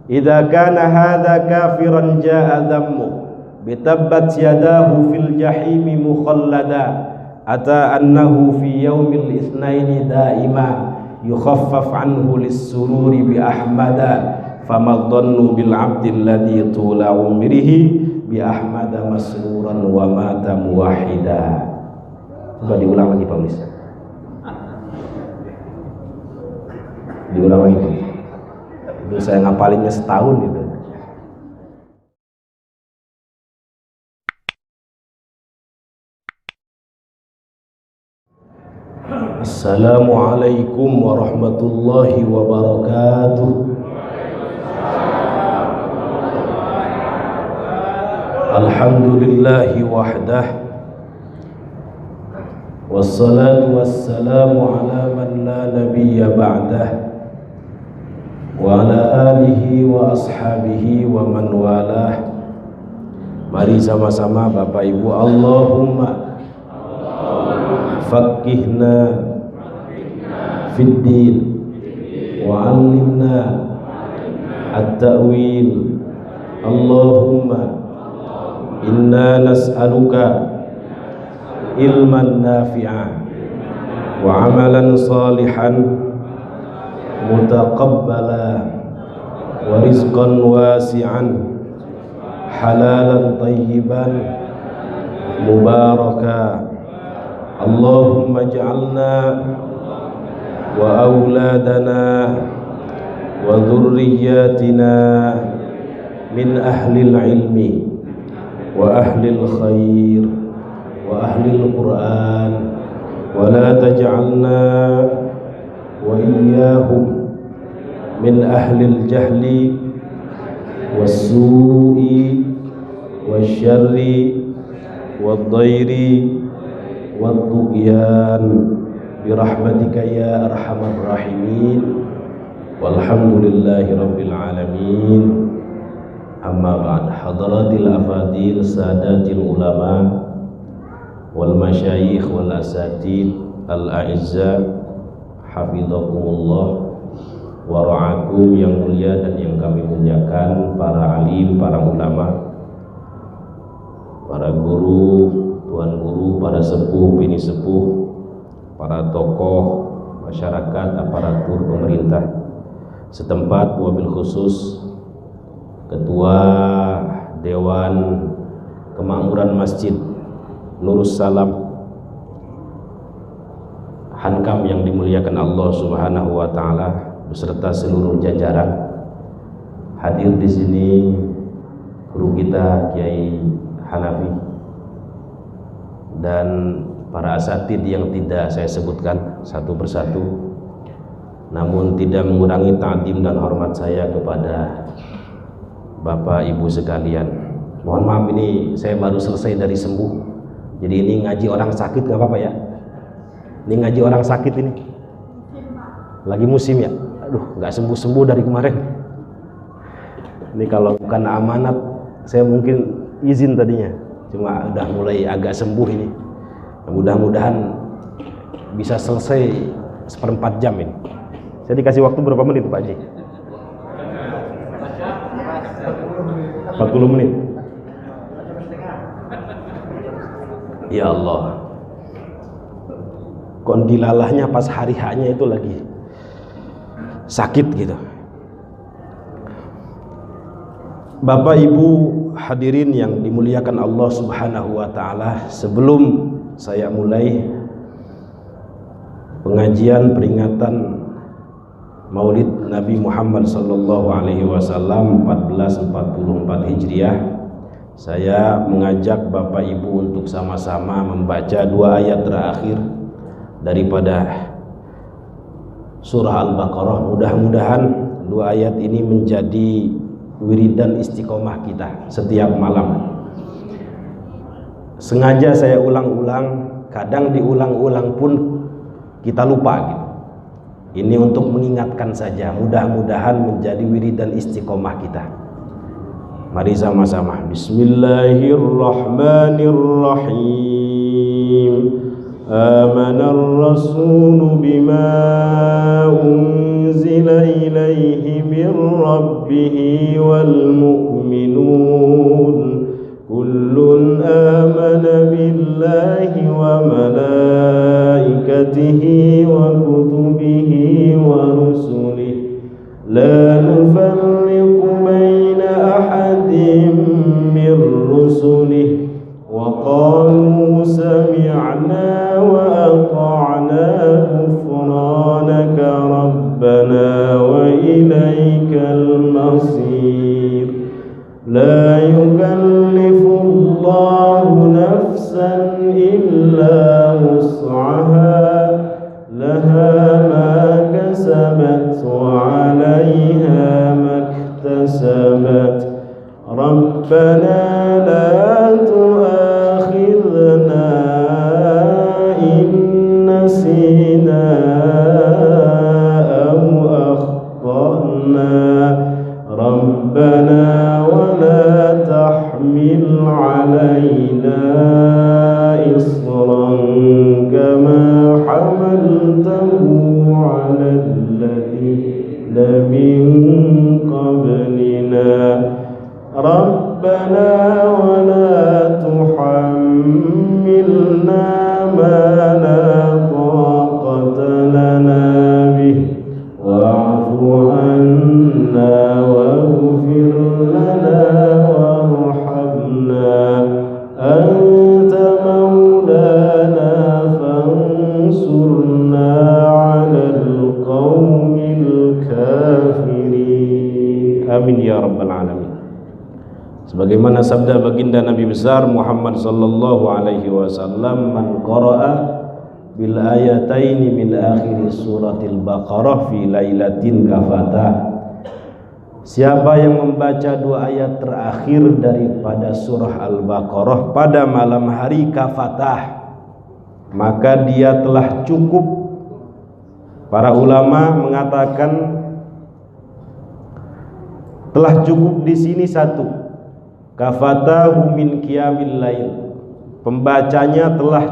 idza kana hadza kafiran jaa dhammu bitabbat yadahu fil jahimi mukhallada ata annahu fi yaumil itsnaini daima yukhaffaf anhu lis-sururi bi ahmada famadhannu bil 'abdi alladhi tula umrihi bi ahmada masruran wa mata muwahhida. Coba diulang lagi Pak Ustaz. Diulang lagi Pak. Itu saya ngapalinnya setahun gitu. Assalamualaikum warahmatullahi wabarakatuh. Alhamdulillahi wahdah, wassalatu wassalamu ala man la nabiyya ba'dah, wa ala alihi wa ashabihi wa man walah. Mari sama-sama Bapak Ibu, Allahumma faqihna fid din wa 'allimna at-ta'wil. Allahumma inna nas'aluka ilman nafi'an wa amalan salihan mutaqabbala wa rizqan wasi'an halalan tayyiban mubaraka. Allahumma ij'alna wa auladana wa dhurriyyatina min ahlil ilmi wa ahlil khair wa ahlil Qur'an wa la taj'alna wa iyyahum min ahlil jahli was-su'i wasyarri wad-dhairi wad-tughyan birahmatika ya arhamar rahimin walhamdulillahi rabbil alamin. Amma ba'd. Hadratil afadil sadatil ulama wal masyayikh wal asatid al a'izza hafizakumullah wa ra'akum, yang mulia dan yang kami muliakan, para alim, para ulama, para guru, tuan guru, para sepuh, bini sepuh, para tokoh masyarakat, aparatur pemerintah setempat, wabil khusus Ketua Dewan Kemakmuran Masjid Nurus Salam Hankam yang dimuliakan Allah Subhanahu wa taala beserta seluruh jajaran. Hadir di sini guru kita Kiai Hanafi dan para asatid yang tidak saya sebutkan satu persatu, namun tidak mengurangi ta'zim dan hormat saya kepada Bapak Ibu sekalian. Mohon maaf, ini saya baru selesai dari sembuh, jadi ini ngaji orang sakit, nggak apa-apa ya? Ini ngaji orang sakit, ini lagi musim ya. Aduh, nggak sembuh-sembuh dari kemarin. Ini kalau bukan amanat saya mungkin izin tadinya, cuma udah mulai agak sembuh ini. Mudah-mudahan bisa selesai 1/4 jam ini. Saya dikasih waktu berapa menit Pak Haji? 40 menit. Ya Allah, kondilalahnya pas hari haknya itu lagi sakit gitu. Bapak Ibu hadirin yang dimuliakan Allah Subhanahu wa taala, sebelum saya mulai pengajian peringatan Maulid Nabi Muhammad sallallahu alaihi wasallam 1444 Hijriah, saya mengajak Bapak Ibu untuk sama-sama membaca 2 ayat terakhir daripada surah Al-Baqarah. Mudah-mudahan 2 ayat ini menjadi wiridan istiqomah kita setiap malam. Sengaja saya ulang-ulang, kadang diulang-ulang pun kita lupa gitu. Ini untuk mengingatkan saja, mudah-mudahan menjadi wiridan istiqomah kita. Mari sama-sama. Bismillahirrahmanirrahim. Amanar rasulu bima أنزل إليه من ربه والمؤمنون كل آمن بالله وملائكته وكتبه ورسله لا نفرق بين أحد من رسله وقالوا سمعنا وأطعنا غفرانك ربنا وإليك المصير لا يكلف الله نفسا إلا وسعها لها ما كسبت وعليها ما اكتسبت ربنا لا تؤاخذنا إن نسينا أو أخطأنا ربنا ولا تحمل علينا إصرا كما حملته على الذين من قبلنا ربنا ولا تحملنا ما لا طاقة لنا به واعف عنا واغفر لنا وارحمنا أنت مولانا فانصرنا على القوم الكافرين آمين يا رب العالمين. Sebagaimana sabda baginda Nabi besar Muhammad sallallahu alaihi wasallam, man qara'a bil ayataini min akhir suratil Baqarah fi lailatin kafatah. Siapa yang membaca dua ayat terakhir daripada surah Al-Baqarah pada malam hari kafatah, maka dia telah cukup. Para ulama mengatakan telah cukup di sini satu, kafatahu min qiyamil lail, pembacanya telah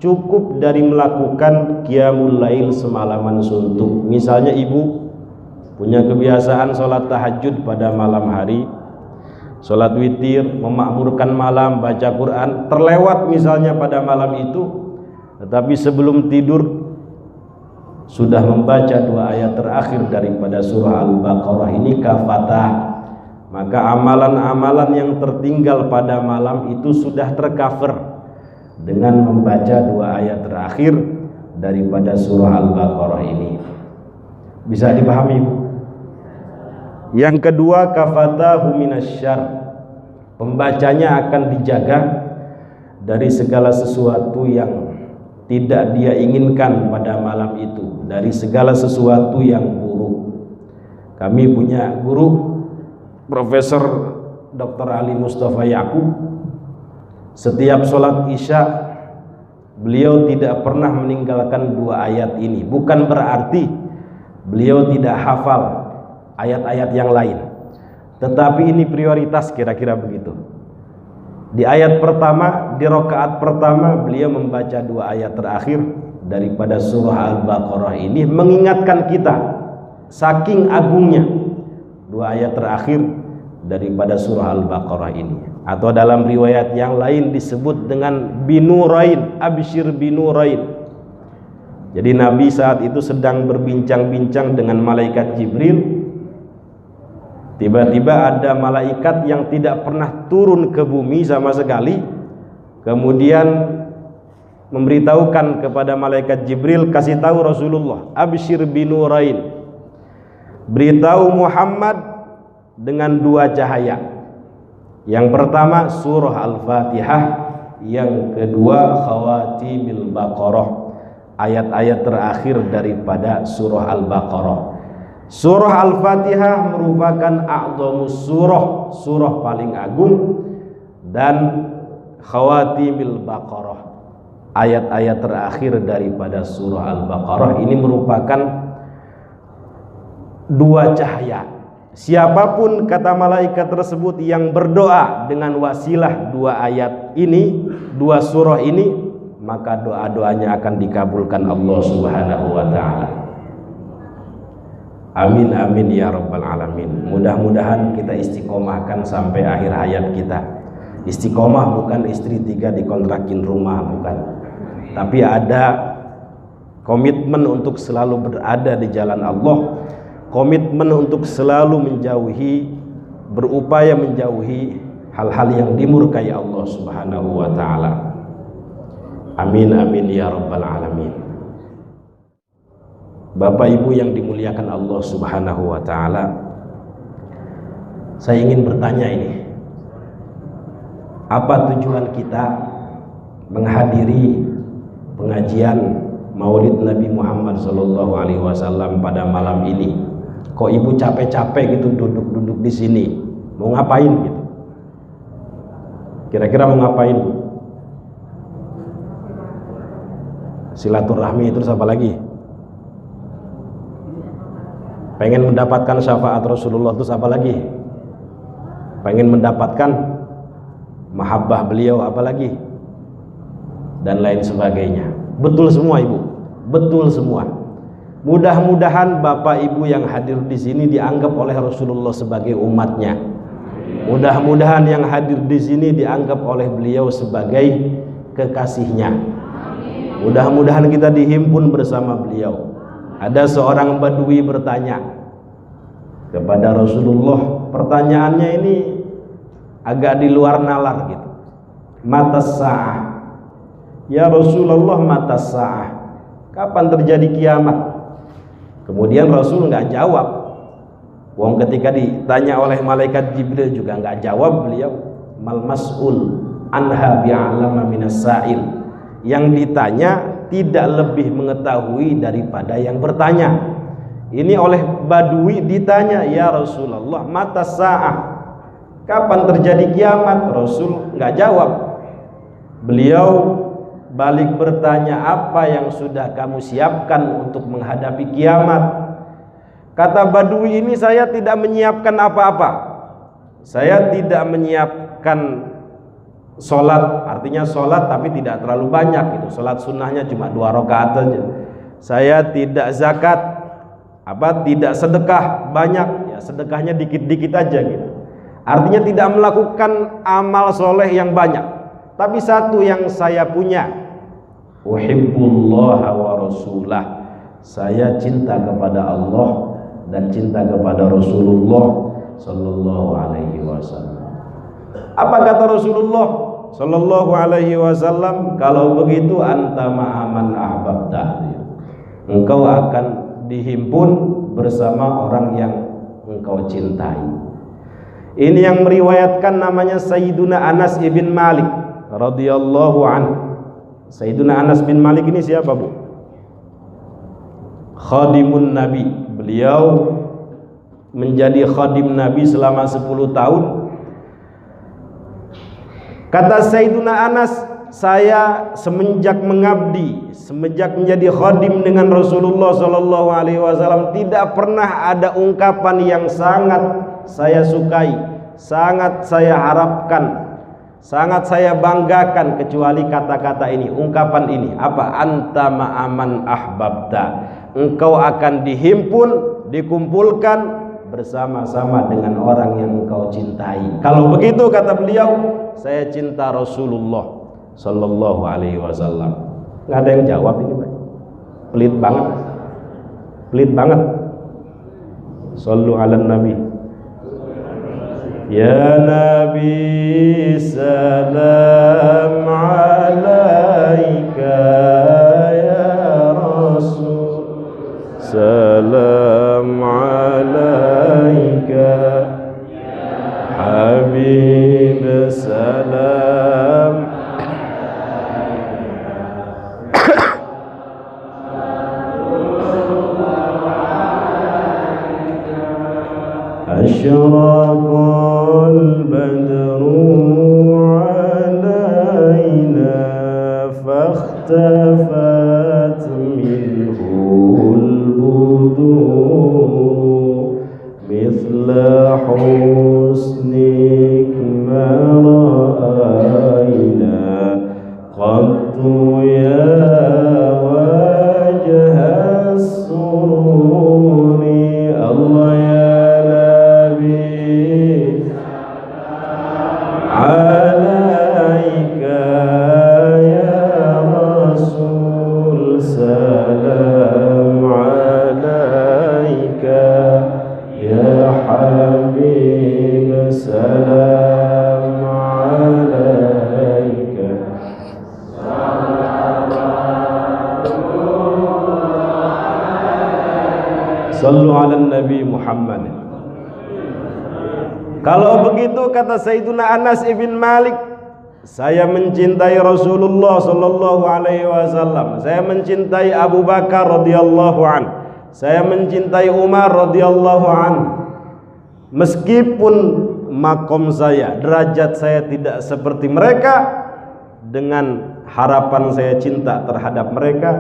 cukup dari melakukan qiyamul lail semalaman suntuk. Misalnya ibu punya kebiasaan sholat tahajud pada malam hari, sholat witir, memakmurkan malam, baca Quran, terlewat misalnya pada malam itu, tetapi sebelum tidur sudah membaca dua ayat terakhir daripada surah Al-Baqarah ini kafatah, maka amalan-amalan yang tertinggal pada malam itu sudah tercover dengan membaca dua ayat terakhir daripada surah Al-Baqarah ini. Bisa dipahami, Bu? Yang kedua, kafatahu minasyarr, pembacanya akan dijaga dari segala sesuatu yang tidak dia inginkan pada malam itu, dari segala sesuatu yang buruk. Kami punya guru Profesor Dr. Ali Mustafa Yaqub, setiap sholat isya beliau tidak pernah meninggalkan dua ayat ini. Bukan berarti beliau tidak hafal ayat-ayat yang lain, tetapi ini prioritas, kira-kira begitu. Di ayat pertama, di rakaat pertama beliau membaca dua ayat terakhir daripada surah Al-Baqarah ini, mengingatkan kita saking agungnya dua ayat terakhir daripada surah Al-Baqarah ini. Atau dalam riwayat yang lain disebut dengan binurain, absyir binurain. Jadi Nabi saat itu sedang berbincang-bincang dengan malaikat Jibril. Tiba-tiba ada malaikat yang tidak pernah turun ke bumi sama sekali, kemudian memberitahukan kepada malaikat Jibril, kasih tahu Rasulullah, absyir binurain, beritahu Muhammad dengan dua cahaya. Yang pertama surah Al-Fatihah, yang kedua khawatimil Baqarah, ayat-ayat terakhir daripada surah Al-Baqarah. Surah Al-Fatihah merupakan a'dhamus surah, surah paling agung, dan khawatimil Baqarah, ayat-ayat terakhir daripada surah Al-Baqarah ini merupakan dua cahaya. Siapapun, kata malaikat tersebut, yang berdoa dengan wasilah dua ayat ini, dua surah ini, maka doa-doanya akan dikabulkan Allah Subhanahu wa ta'ala. Amin amin ya rabbal alamin. Mudah-mudahan kita istiqomahkan sampai akhir hayat kita. Istiqomah bukan istri 3 dikontrakin rumah, bukan. Tapi ada komitmen untuk selalu berada di jalan Allah, komitmen untuk selalu berupaya menjauhi hal-hal yang dimurkai Allah Subhanahu wa taala. Amin amin ya rabbal alamin. Bapak Ibu yang dimuliakan Allah Subhanahu wa taala, saya ingin bertanya ini. Apa tujuan kita menghadiri pengajian Maulid Nabi Muhammad SAW pada malam ini? Kok ibu capek-capek gitu duduk-duduk di sini? Mau ngapain gitu? Kira-kira mau ngapain? Silaturahmi, terus apa lagi? Pengen mendapatkan syafaat Rasulullah, terus apa lagi? Pengen mendapatkan mahabbah beliau, apa lagi? Dan lain sebagainya. Betul semua ibu, betul semua. Mudah-mudahan bapak ibu yang hadir di sini dianggap oleh Rasulullah sebagai umatnya. Mudah-mudahan yang hadir di sini dianggap oleh beliau sebagai kekasihnya. Mudah-mudahan kita dihimpun bersama beliau. Ada seorang badui bertanya kepada Rasulullah, pertanyaannya ini agak di luar nalar gitu. Matas sa'ah, ya Rasulullah, matas sa'ah, kapan terjadi kiamat? Kemudian Rasul nggak jawab. Wong ketika ditanya oleh malaikat Jibril juga nggak jawab beliau. Mal mas'ul anha bi'alama minas sa'il. Yang ditanya tidak lebih mengetahui daripada yang bertanya. Ini oleh badui ditanya, ya Rasulullah, matas sa'ah, kapan terjadi kiamat? Rasul nggak jawab. Beliau balik bertanya, apa yang sudah kamu siapkan untuk menghadapi kiamat? Kata badui ini, saya tidak menyiapkan apa-apa. Saya tidak menyiapkan sholat, artinya sholat tapi tidak terlalu banyak gitu. Sholat sunnahnya cuma 2 rakaat saja. Saya tidak zakat, tidak sedekah banyak, ya sedekahnya dikit-dikit aja gitu. Artinya tidak melakukan amal soleh yang banyak. Tapi satu yang saya punya, uhibbullah wa rasulah. Saya cinta kepada Allah dan cinta kepada Rasulullah sallallahu alaihi wasallam. Apa kata Rasulullah sallallahu alaihi wasallam? Kalau begitu anta ma'aman ahbabta, engkau akan dihimpun bersama orang yang engkau cintai. Ini yang meriwayatkan namanya Sayyiduna Anas ibn Malik radhiyallahu anhu. Sayyiduna Anas bin Malik ini siapa, Bu? Khadimun Nabi. Beliau menjadi khadim Nabi selama 10 tahun. Kata Sayyiduna Anas, saya semenjak mengabdi, semenjak menjadi khadim dengan Rasulullah sallallahu alaihi wasallam, tidak pernah ada ungkapan yang sangat saya sukai, sangat saya harapkan, sangat saya banggakan kecuali kata-kata ini, ungkapan ini. Apa? Anta ma'aman ahbabta. Engkau akan dihimpun, dikumpulkan bersama-sama dengan orang yang engkau cintai. Kalau begitu kata beliau, saya cinta Rasulullah sallallahu alaihi wasallam. Nggak ada yang jawab ini, Pak. Pelit banget. Pelit banget. Sallu ala Nabi. Ya Nabi salam alaika, ya Rasul salam alaika, Habib salam. Asyraqal badru alaina fakhtafat minhul budur mithla husnik ma ra'ayna qattu ya wajha sururi alaika ya Rasul, salam alaika ya Habib, salam alaika. Sallu ala Nabi Muhammad. Kalau begitu kata Sayyiduna Anas ibn Malik, saya mencintai Rasulullah sallallahu alaihi wasallam, saya mencintai Abu Bakar radhiyallahu an, saya mencintai Umar radhiyallahu an. Meskipun makom saya, derajat saya tidak seperti mereka, dengan harapan saya cinta terhadap mereka,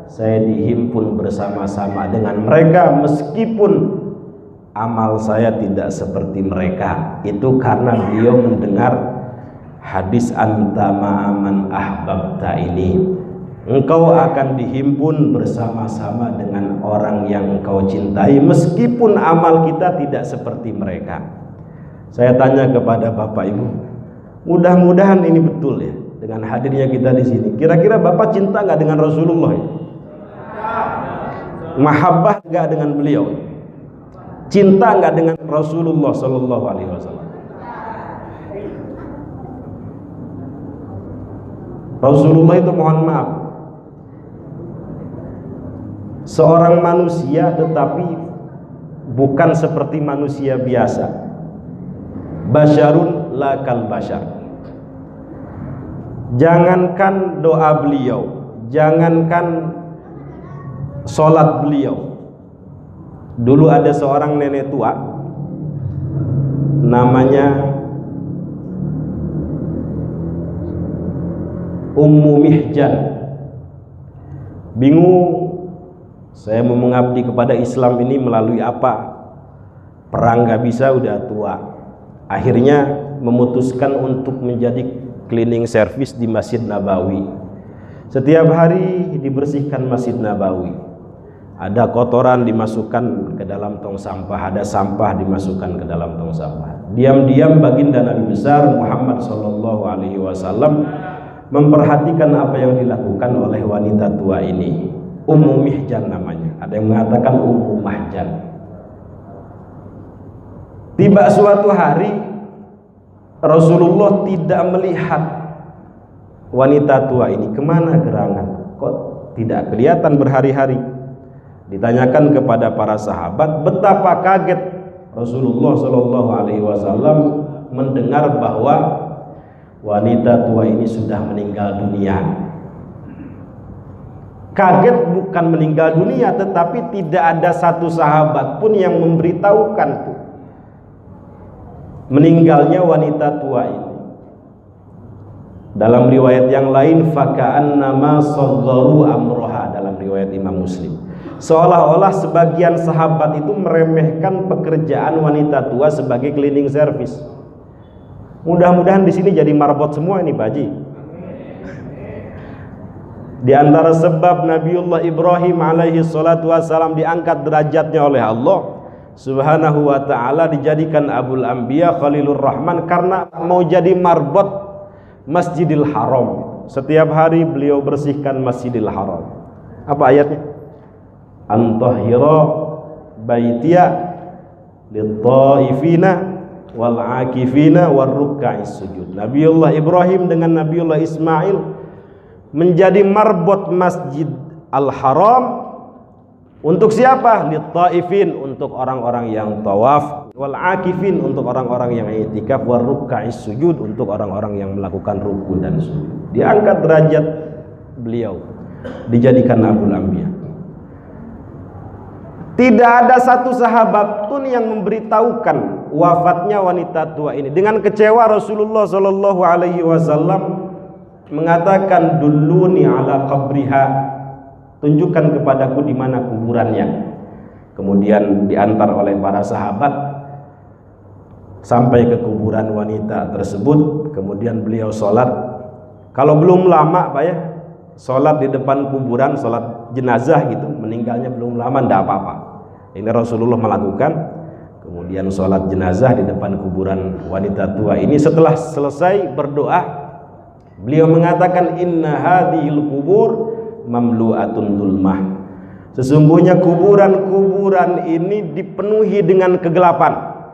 saya dihimpun bersama-sama dengan mereka meskipun amal saya tidak seperti mereka. Itu karena beliau mendengar hadis anta ma'aman ahbabta ini. Engkau akan dihimpun bersama-sama dengan orang yang engkau cintai meskipun amal kita tidak seperti mereka. Saya tanya kepada Bapak Ibu, mudah-mudahan ini betul ya, dengan hadirnya kita di sini. Kira-kira Bapak cinta nggak dengan Rasulullah ya? Mahabbah nggak dengan beliau? Cinta nggak dengan Rasulullah Sallallahu Alaihi Wasallam? Rasulullah itu, mohon maaf, seorang manusia tetapi bukan seperti manusia biasa. Basyarun la kal basyar. Jangankan doa beliau, jangankan sholat beliau. Dulu ada seorang nenek tua namanya Ummu Mihjan. Bingung, saya mau mengabdi kepada Islam ini melalui apa? Perang gak bisa, udah tua. Akhirnya memutuskan untuk menjadi cleaning service di Masjid Nabawi. Setiap hari dibersihkan Masjid Nabawi. Ada kotoran dimasukkan ke dalam tong sampah, ada sampah dimasukkan ke dalam tong sampah. Diam-diam baginda Nabi besar Muhammad sallallahu alaihi wasallam memperhatikan apa yang dilakukan oleh wanita tua ini. Ummu Mihjan namanya. Ada yang mengatakan Ummu Mahjan. Tiba suatu hari Rasulullah tidak melihat wanita tua ini, kemana gerangan, kok tidak kelihatan berhari-hari. Ditanyakan kepada para sahabat, betapa kaget Rasulullah Shallallahu Alaihi Wasallam mendengar bahwa wanita tua ini sudah meninggal dunia. Kaget bukan meninggal dunia, tetapi tidak ada satu sahabat pun yang memberitahukan meninggalnya wanita tua ini. Dalam riwayat yang lain, faka'annama sagharu amroha, dalam riwayat Imam Muslim, seolah-olah sebagian sahabat itu meremehkan pekerjaan wanita tua sebagai cleaning service. Mudah-mudahan di sini jadi marbot semua ini, Pak Haji. Di antara sebab Nabiullah Ibrahim alaihi salatu wassalam diangkat derajatnya oleh Allah Subhanahu wa ta'ala, dijadikan Abul Anbiya Khalilur Rahman, karena mau jadi marbot Masjidil Haram. Setiap hari beliau bersihkan Masjidil Haram. Apa ayatnya? Antahira baitiya lit-taifina wal akifina war ruk'is sujud. Nabiullah Ibrahim dengan Nabiullah Ismail menjadi marbot Masjid Al-Haram. Untuk siapa? Lit-taifin, untuk orang-orang yang tawaf, wal akifin, untuk orang-orang yang i'tikaf, war ruk'is sujud, untuk orang-orang yang melakukan ruku dan sujud. Diangkat derajat beliau, dijadikan Abul Anbiya. Tidak ada satu sahabat pun yang memberitahukan wafatnya wanita tua ini. Dengan kecewa Rasulullah Shallallahu Alaihi Wasallam mengatakan, dulluni ala qabriha, tunjukkan kepadaku di mana kuburannya. Kemudian diantar oleh para sahabat sampai ke kuburan wanita tersebut. Kemudian beliau sholat. Kalau belum lama Pak ya, sholat di depan kuburan, sholat jenazah gitu, meninggalnya belum lama, tidak apa-apa. Ini Rasulullah melakukan. kemudian sholat jenazah di depan kuburan wanita tua ini. Setelah selesai berdoa, beliau mengatakan, inna hadhil kubur mamlu'atun dhulmah. Sesungguhnya kuburan-kuburan ini dipenuhi dengan kegelapan.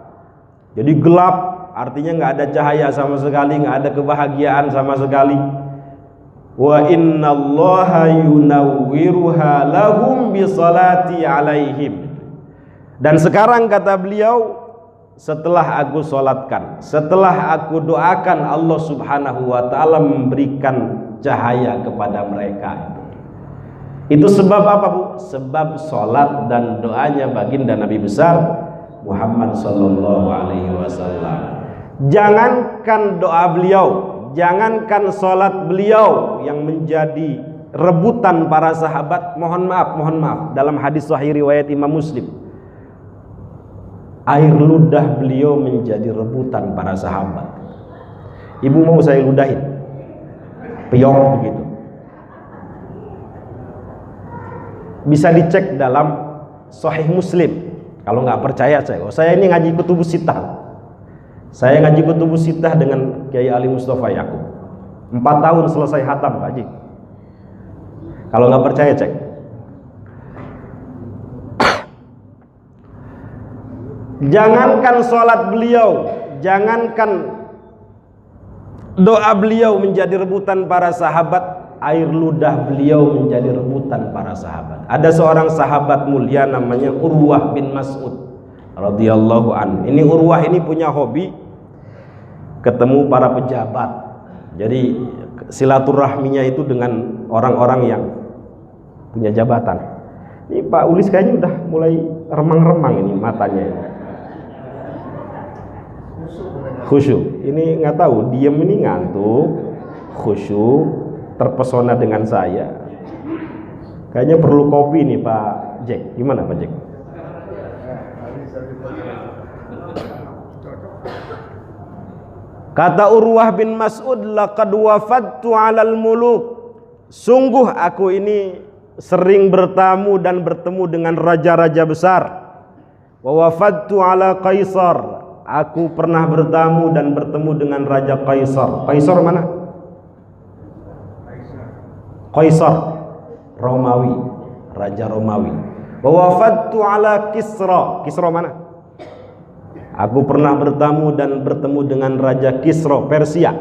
Jadi gelap, artinya nggak ada cahaya sama sekali, nggak ada kebahagiaan sama sekali. Wa innallaha yunawwiruha lahum bisalati alaihim. Dan sekarang kata beliau, setelah aku sholatkan, setelah aku doakan, Allah subhanahu wa ta'ala memberikan cahaya kepada mereka. Itu sebab apa, Bu? Sebab sholat dan doanya baginda Nabi besar Muhammad sallallahu alaihi wasallam. Jangankan doa beliau, jangankan sholat beliau yang menjadi rebutan para sahabat. Mohon maaf, dalam hadis sahih riwayat Imam Muslim, air ludah beliau menjadi rebutan para sahabat. Ibu mau saya ludahin? Peyong begitu. Bisa dicek dalam Sahih Muslim. Kalau nggak percaya saya ini ngaji Kutubus Sittah. Saya ngaji Kutubus Sittah dengan Kiai Ali Mustafa Yaqub. 4 tahun selesai hatam, Pak Haji. Kalau nggak percaya cek. Jangankan sholat beliau, jangankan doa beliau menjadi rebutan para sahabat, air ludah beliau menjadi rebutan para sahabat. Ada seorang sahabat mulia namanya Urwah bin Mas'ud radhiyallahu anhu. Ini Urwah ini punya hobi ketemu para pejabat. Jadi silaturahminya itu dengan orang-orang yang punya jabatan. Ini Pak Ulis kayaknya udah mulai remang-remang ini matanya. Khusyuk. Ini nggak tahu, diem ini ngantuk, khusyuk, terpesona dengan saya. Kayaknya perlu kopi nih Pak Jack. Gimana Pak Jack? Kata Urwah bin Mas'ud, laqad wafadtu 'alal muluk. Sungguh aku ini sering bertamu dan bertemu dengan raja-raja besar. Wa wafadtu 'ala Qaisar. Aku pernah bertamu dan bertemu dengan Raja Qaisar. Qaisar mana? Qaisar Romawi, Raja Romawi. Wa wafadtu ala Kisra. Kisra mana? Aku pernah bertamu dan bertemu dengan Raja Kisra Persia.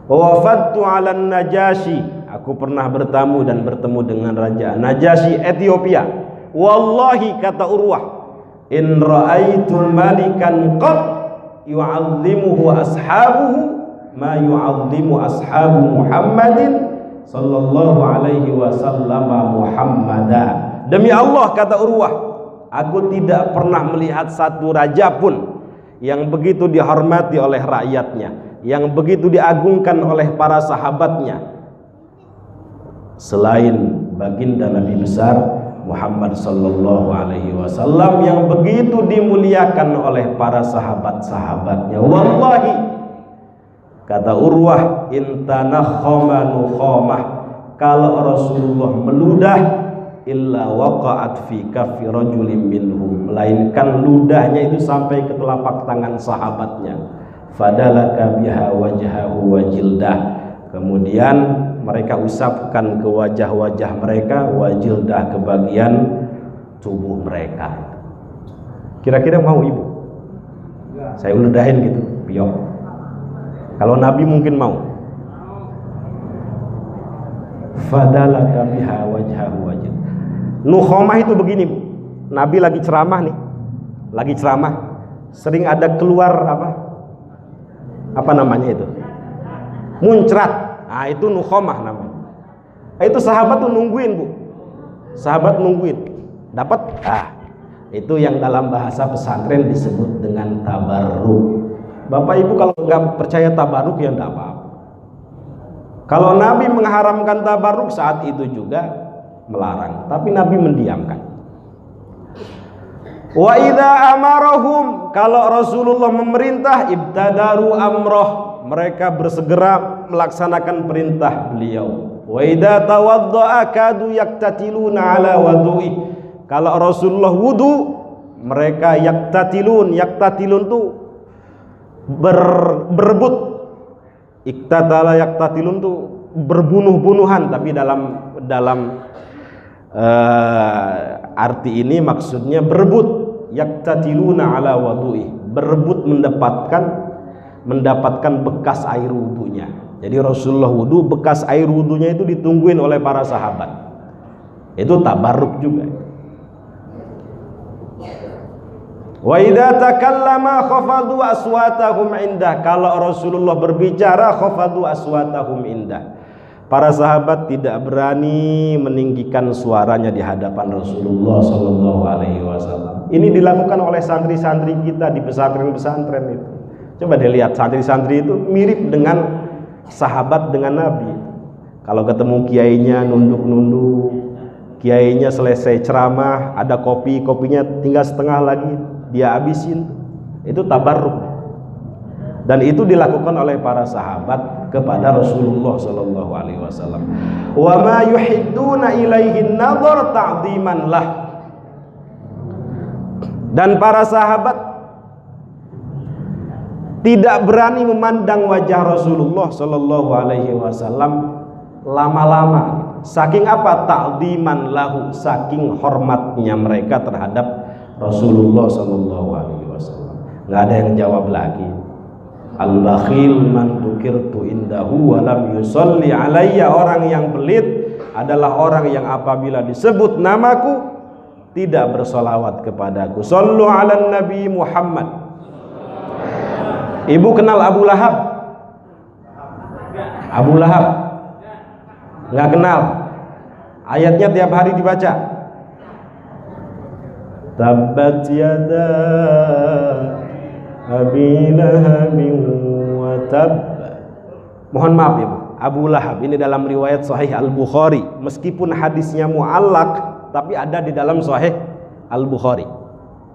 Wa wafadtu ala Najasyi. Aku pernah bertamu dan bertemu dengan Raja Najasyi Ethiopia. Wallahi kata Urwah, in ra'aitu malikan qad yu'azzimuhu ashabuhu ma yu'azzimu ashabu Muhammadin sallallahu alaihi wasallam Muhammada. Demi Allah kata Urwah, aku tidak pernah melihat satu raja pun yang begitu dihormati oleh rakyatnya, yang begitu diagungkan oleh para sahabatnya selain baginda Nabi besar Muhammad sallallahu alaihi wasallam yang begitu dimuliakan oleh para sahabat-sahabatnya. Wallahi kata Urwah, intanakhama nukhamah, kalau Rasulullah meludah illa waqa'at fi kaffi rajulin minhum, melainkan ludahnya itu sampai ke telapak tangan sahabatnya. Fadalaka biha wajhahu wa jildah, kemudian mereka usapkan ke wajah-wajah mereka, wajildah ke bagian tubuh mereka. Kira-kira mau ibu? Saya ludahin gitu, piok. Kalau Nabi mungkin mau. Fadalaka biha wajhahu wajil. Nukhamah itu begini Bu. Nabi lagi ceramah nih. Lagi ceramah. Sering ada keluar apa namanya itu? Muncrat. Nah itu nukhamah namanya. Nah, itu sahabat tuh nungguin Bu. Sahabat nungguin. Dapat? Itu yang dalam bahasa pesantren disebut dengan tabarruk. Bapak Ibu kalau nggak percaya tabarruk ya enggak apa-apa. Kalau Nabi mengharamkan tabarruk saat itu juga melarang, tapi Nabi mendiamkan. Wa idza amarahum, kalau Rasulullah memerintah, ibtadaru amroh, mereka bersegera melaksanakan perintah beliau. Wa idza tawaddaa kadu yaktatiluna ala wudu'i, kalau Rasulullah wudu mereka yaktatilun tuh berebut. Iktatala yaktatilun tuh berbunuh-bunuhan, tapi dalam arti ini maksudnya berebut. Yaktatiluna ala wadu'i, berebut mendapatkan bekas air wudunya. Jadi Rasulullah wudu, bekas air wudunya itu ditungguin oleh para sahabat. Itu tabarruk juga. Wa idza takallama khafadu aswatahum indah. Kalau Rasulullah berbicara, khafadu aswatahum indah. Para sahabat tidak berani meninggikan suaranya di hadapan Rasulullah sallallahu alaihi wasallam. Ini dilakukan oleh santri-santri kita di pesantren-pesantren itu. Coba dilihat, santri-santri itu mirip dengan sahabat dengan Nabi. Kalau ketemu kiainya nunduk-nunduk, kiainya selesai ceramah, ada kopinya tinggal setengah lagi dia habisin. Itu tabarruk. Dan itu dilakukan oleh para sahabat kepada Rasulullah sallallahu alaihi wasallam. Wa ma yuhidduna ilaihi nadhar ta'dhiman lah. Dan para sahabat tidak berani memandang wajah Rasulullah sallallahu alaihi wasallam lama-lama. Saking apa? Ta'dhiman lahu, saking hormatnya mereka terhadap Rasulullah sallallahu alaihi wasallam. Enggak ada yang jawab lagi. Al-bakhil man dzukirtu indahu wa lam yusalli alayya. Orang yang pelit adalah orang yang apabila disebut namaku tidak bersolawat kepadaku. Sallu ala Nabi Muhammad. Ibu kenal Abu Lahab? Abu Lahab? Nggak kenal. Ayatnya tiap hari dibaca. Tabbat yada Abi Lahabin wa tab. Mohon maaf Ibu, Abu Lahab ini dalam riwayat Sahih Al-Bukhari, meskipun hadisnya mu'allaq tapi ada di dalam Sahih Al-Bukhari.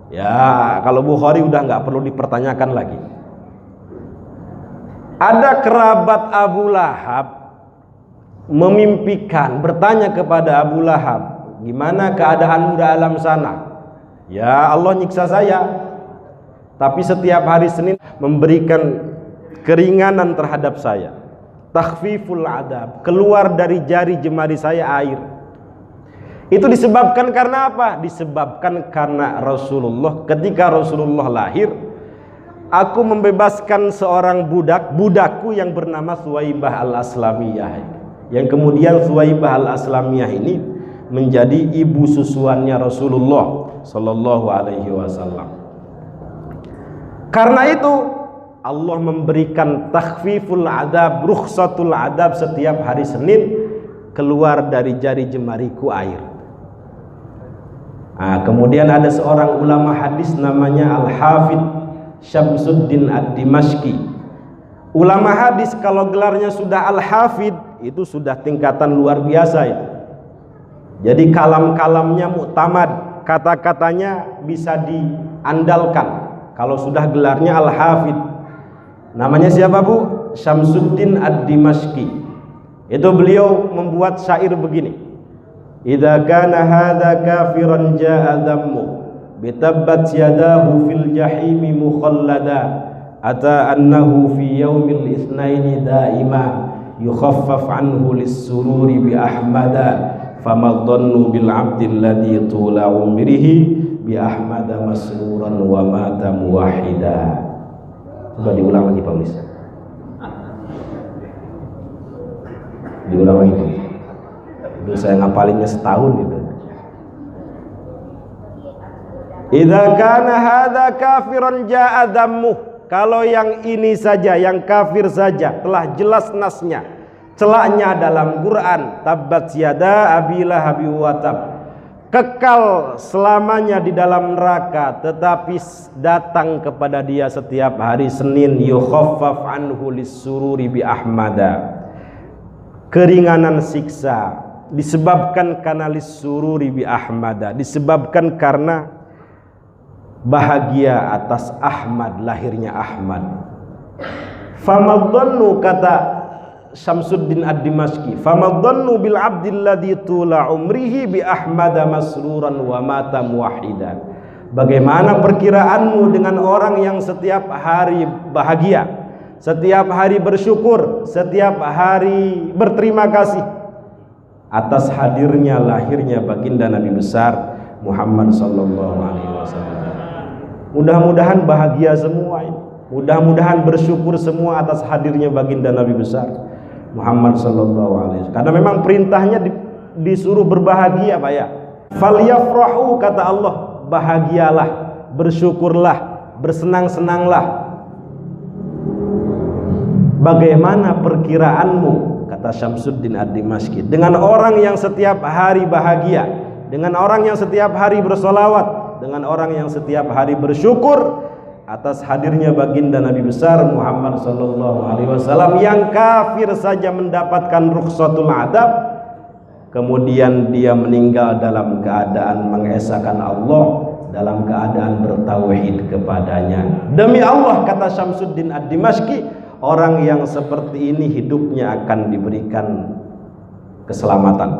Ya, kalau Bukhari udah nggak perlu dipertanyakan lagi. Ada kerabat Abu Lahab memimpikan, bertanya kepada Abu Lahab, gimana keadaanmu di alam sana? Ya Allah nyiksa saya, tapi setiap hari Senin memberikan keringanan terhadap saya. Takhfiful adab, keluar dari jari jemari saya air. Itu disebabkan karena apa? Disebabkan karena Rasulullah, ketika Rasulullah lahir, aku membebaskan seorang budakku yang bernama Suwaibah al-Aslamiyah. Yang kemudian Suwaibah al-Aslamiyah ini menjadi ibu susuannya Rasulullah sallallahu alaihi wasallam. Karena itu Allah memberikan takhfiful adab, rukhsatul adab, setiap hari Senin keluar dari jari jemariku air. Nah, kemudian ada seorang ulama hadis namanya Al-Hafidh Syamsuddin Ad-Dimashqi. Ulama hadis kalau gelarnya sudah Al-Hafidh itu sudah tingkatan luar biasa itu. Jadi kalam-kalamnya muktamad, kata-katanya bisa diandalkan. Kalau sudah gelarnya Al-Hafidh. Namanya siapa Bu? Syamsuddin Ad-Dimashqi. Itu beliau membuat syair begini. Idza kana hadza kafiran jaa dhammu bitabbat yadahu fil jahimi mukhallada ata annahu fi yaumil itsnaini daima yukhaffaf anhu lis-sururi bi ahmada fama dhannu bil 'abdil ladzi tula umrihi bi ahmada masruran wa mata muwahhida. Coba diulang lagi Pak Ulis. Diulang lagi Pak. Itu saya ngapalinnya setahun gitu. Idza kana hadza kafiran jaa dhammu. Kalau yang ini saja, yang kafir saja telah jelas nasnya, celaknya dalam Quran, tabbat yada abi lahabi wa tab. Kekal selamanya di dalam neraka, tetapi datang kepada dia setiap hari Senin, yukhaffaf anhu lis-sururi bi ahmada. Keringanan siksa disebabkan karena lis-sururi bi ahmada, disebabkan karena bahagia atas Ahmad, lahirnya Ahmad. Famadhannu, kata Syamsuddin Ad-Dimashqi, famadhannu bil 'abdil ladzi tula umrihi bi ahmada masruran wa mata muwahhidan. Bagaimana perkiraanmu dengan orang yang setiap hari bahagia, setiap hari bersyukur, setiap hari berterima kasih atas hadirnya lahirnya baginda Nabi besar Muhammad sallallahu alaihi wasallam. Mudah-mudahan bahagia semua ini. Mudah-mudahan bersyukur semua atas hadirnya baginda Nabi besar Muhammad sallallahu alaihi wasallam. Karena memang perintahnya disuruh berbahagia, Pak ya. Falyafrahu, kata Allah, bahagialah, bersyukurlah, bersenang-senanglah. Bagaimana perkiraanmu, kata Syamsuddin Ad-Dimashqi, dengan orang yang setiap hari bahagia, dengan orang yang setiap hari bersolawat, dengan orang yang setiap hari bersyukur atas hadirnya baginda Nabi besar Muhammad sallallahu alaihi wasallam, yang kafir saja mendapatkan rukhsatul adab, kemudian dia meninggal dalam keadaan mengesahkan Allah, dalam keadaan bertauhid kepadanya. Demi Allah, kata Syamsuddin Ad-Dimashqi, orang yang seperti ini hidupnya akan diberikan keselamatan,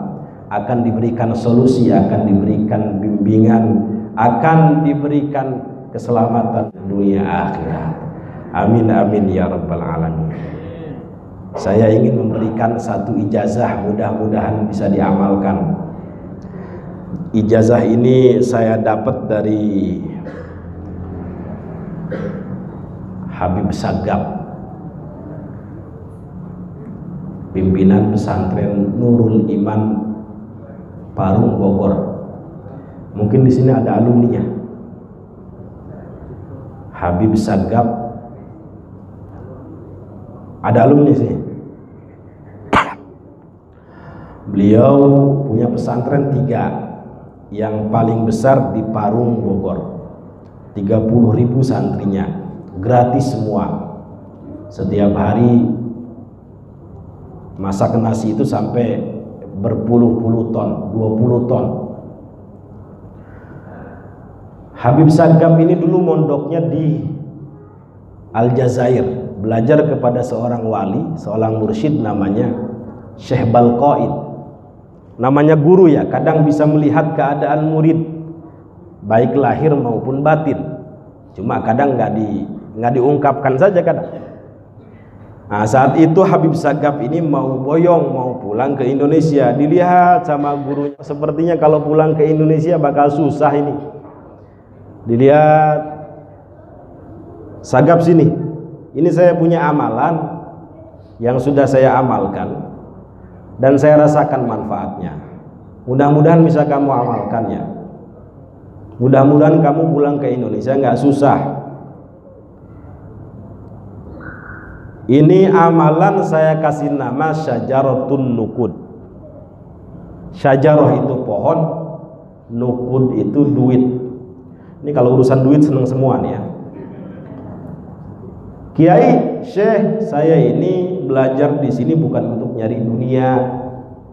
akan diberikan solusi, akan diberikan bimbingan, akan diberikan keselamatan dunia akhirat. Amin amin ya rabbal alamin. Saya ingin memberikan satu ijazah, mudah-mudahan bisa diamalkan. Ijazah ini saya dapat dari Habib Sagaf, pimpinan pesantren Nurul Iman Parung Bogor. Mungkin di sini ada alumninya. Habib Sagaf, ada alumni sih. Beliau punya pesantren 3, yang paling besar di Parung Bogor, 30.000 santrinya, gratis semua. Setiap hari masak nasi itu sampai berpuluh-puluh ton, 20 ton. Habib Sagaf ini dulu mondoknya di Aljazair, belajar kepada seorang wali, seorang mursyid namanya Syekh Balqaid. Namanya guru ya, kadang bisa melihat keadaan murid baik lahir maupun batin. Cuma kadang nggak diungkapkan saja kadang. Nah, saat itu Habib Sagaf ini mau boyong, mau pulang ke Indonesia. Dilihat sama gurunya, sepertinya kalau pulang ke Indonesia bakal susah ini. Dilihat, Sagaf sini, ini saya punya amalan yang sudah saya amalkan dan saya rasakan manfaatnya. Mudah-mudahan bisa kamu amalkannya. Mudah-mudahan kamu pulang ke Indonesia nggak susah. Ini amalan saya kasih nama Syajaratun Nukud. Syajarah itu pohon, nukud itu duit. Ini kalau urusan duit seneng semua nih ya. Kiai, Syekh, saya ini belajar di sini bukan untuk nyari dunia.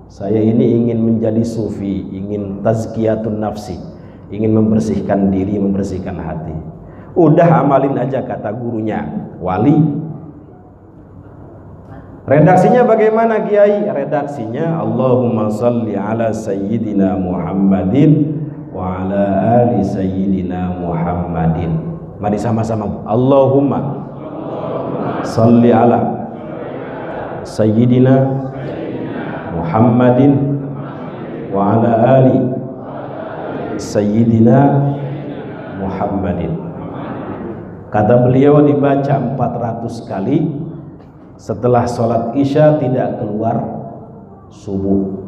Saya ini ingin menjadi sufi, ingin tazkiyatun nafsi, ingin membersihkan diri, membersihkan hati. Udah amalin aja, kata gurunya, wali. Redaksinya bagaimana, Kiai? Redaksinya Allahumma salli ala sayyidina Muhammadin wa ala ali sayyidina Muhammadin. Mari sama-sama, Allahumma salli ala sayyidina Muhammadin wa ala ali sayyidina Muhammadin. Kata beliau dibaca 400 kali setelah sholat isya, tidak keluar subuh.